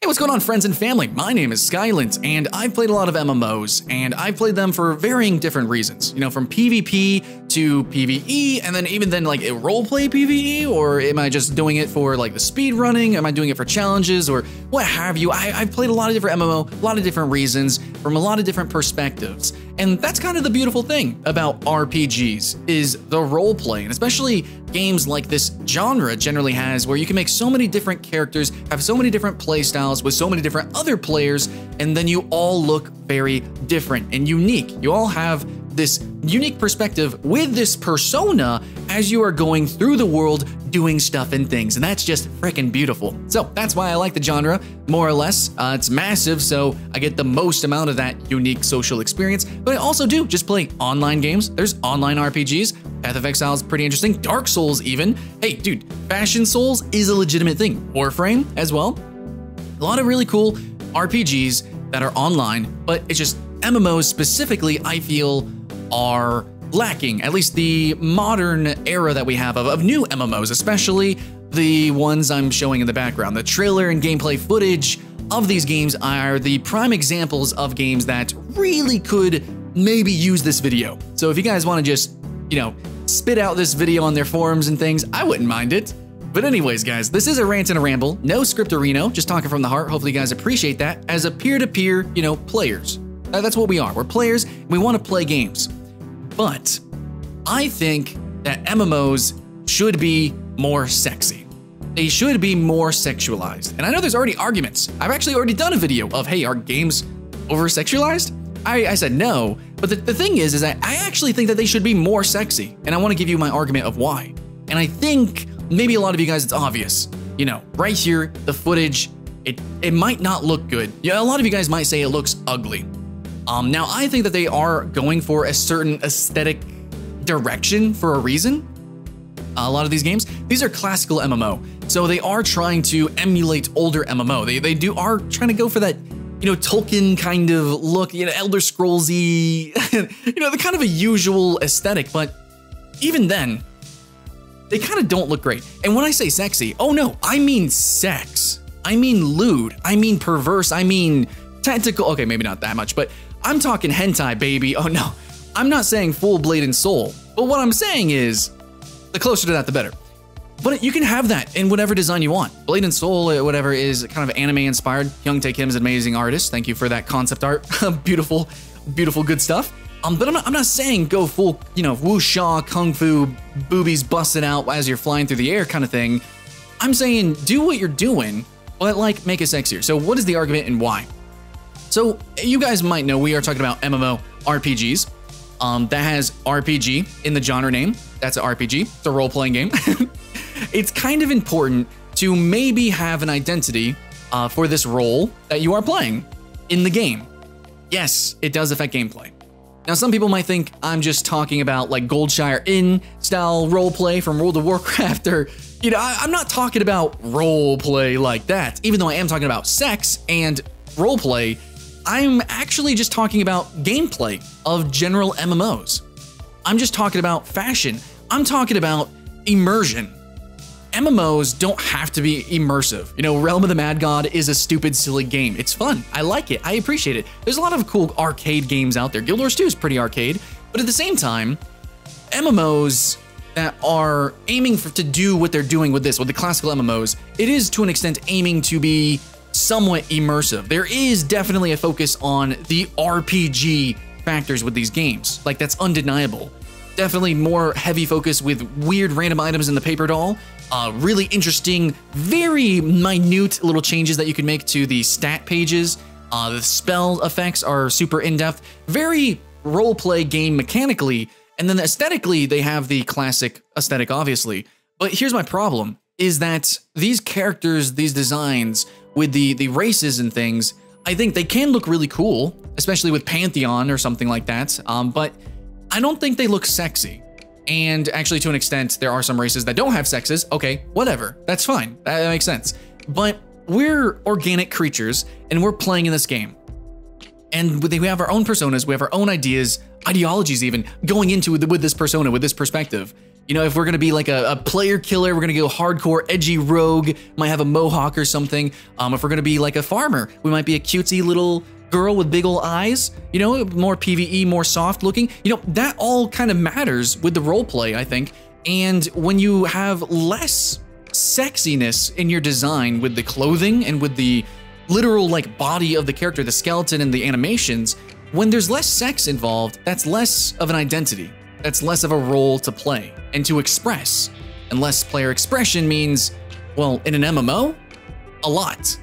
Hey, what's going on, friends and family? My name is Skylent, and I've played a lot of MMOs, and I've played them for varying different reasons. You know, from PvP to PvE, and then even then, like, a roleplay PvE, or am I just doing it for, like, the speed running? Am I doing it for challenges, or what have you? I've played a lot of different MMO, a lot of different reasons, from a lot of different perspectives. And that's kind of the beautiful thing about RPGs, is the roleplay, and especially games like this genre generally has, where you can make so many different characters, have so many different playstyles with so many different other players, and then you all look very different and unique. You all have this unique perspective with this persona as you are going through the world doing stuff and things, and that's just freaking beautiful. So that's why I like the genre, more or less. It's massive, so I get the most amount of that unique social experience, but I also do just play online games. There's online RPGs. Path of Exile is pretty interesting. Dark Souls even. Hey, dude, Fashion Souls is a legitimate thing. Warframe as well. A lot of really cool RPGs that are online, but it's just MMOs specifically, I feel, are lacking, at least the modern era that we have of new MMOs, especially the ones I'm showing in the background. The trailer and gameplay footage of these games are the prime examples of games that really could maybe use this video. So if you guys want to just, you know, spit out this video on their forums and things, I wouldn't mind it. But anyways, guys, this is a rant and a ramble, no scriptorino, just talking from the heart. Hopefully you guys appreciate that as a peer-to-peer, you know, players. That's what we are. We're players, and we want to play games. But I think that MMOs should be more sexy. They should be more sexualized. And I know there's already arguments. I've actually already done a video of, hey, are games over-sexualized? I said no, but the thing is that I actually think that they should be more sexy. And I want to give you my argument of why. And I think maybe a lot of you guys, it's obvious. You know, right here, the footage, it might not look good. Yeah, a lot of you guys might say it looks ugly. Now, I think that they are going for a certain aesthetic direction for a reason. A lot of these games, these are classical MMO, so they are trying to emulate older MMO. They are trying to go for that, you know, Tolkien kind of look, you know, Elder Scrolls-y, you know, the kind of a usual aesthetic, but even then, they kind of don't look great. And when I say sexy, oh no, I mean sex. I mean lewd. I mean perverse. I mean tentacle. Okay, maybe not that much, but I'm talking hentai, baby. Oh no, I'm not saying full blade and soul, but what I'm saying is, the closer to that, the better. But you can have that in whatever design you want. Blade and Soul, whatever, is kind of anime inspired. Young Tae Kim's an amazing artist. Thank you for that concept art. Beautiful, beautiful, good stuff. But I'm not saying go full, you know, wuxia, kung fu, boobies busting out as you're flying through the air kind of thing. I'm saying do what you're doing, but like make it sexier. So what is the argument and why? So you guys might know we are talking about MMORPGs. That has RPG in the genre name. That's an RPG. It's a role-playing game. It's kind of important to maybe have an identity for this role that you are playing in the game. Yes, it does affect gameplay. Now, some people might think I'm just talking about like Goldshire Inn style roleplay from World of Warcraft, or, you know, I'm not talking about roleplay like that. Even though I am talking about sex and roleplay, I'm actually just talking about gameplay of general MMOs. I'm just talking about fashion. I'm talking about immersion. MMOs don't have to be immersive. You know, Realm of the Mad God is a stupid, silly game. It's fun. I like it. I appreciate it. There's a lot of cool arcade games out there. Guild Wars 2 is pretty arcade, but at the same time, MMOs that are aiming to do what they're doing with the classical MMOs, it is to an extent aiming to be somewhat immersive. There is definitely a focus on the RPG factors with these games. Like, that's undeniable. Definitely more heavy focus with weird random items in the paper doll. Really interesting, very minute little changes that you can make to the stat pages. The spell effects are super in-depth. Very roleplay game mechanically. And then aesthetically, they have the classic aesthetic, obviously. But here's my problem, is that these characters, these designs, with the races and things, I think they can look really cool, especially with Pantheon or something like that, but I don't think they look sexy. And actually, to an extent, there are some races that don't have sexes. Okay, whatever, that's fine, that makes sense. But we're organic creatures, and we're playing in this game. And we have our own personas, we have our own ideas, ideologies even, going into with this persona, with this perspective. You know, if we're gonna be like a player killer, we're gonna go hardcore, edgy rogue, might have a mohawk or something. If we're gonna be like a farmer, we might be a cutesy little girl with big ol' eyes, you know, more PvE, more soft looking. You know, that all kind of matters with the roleplay, I think. And when you have less sexiness in your design with the clothing and with the literal like body of the character, the skeleton and the animations, when there's less sex involved, that's less of an identity. That's less of a role to play and to express. And less player expression means, well, in an MMO, a lot.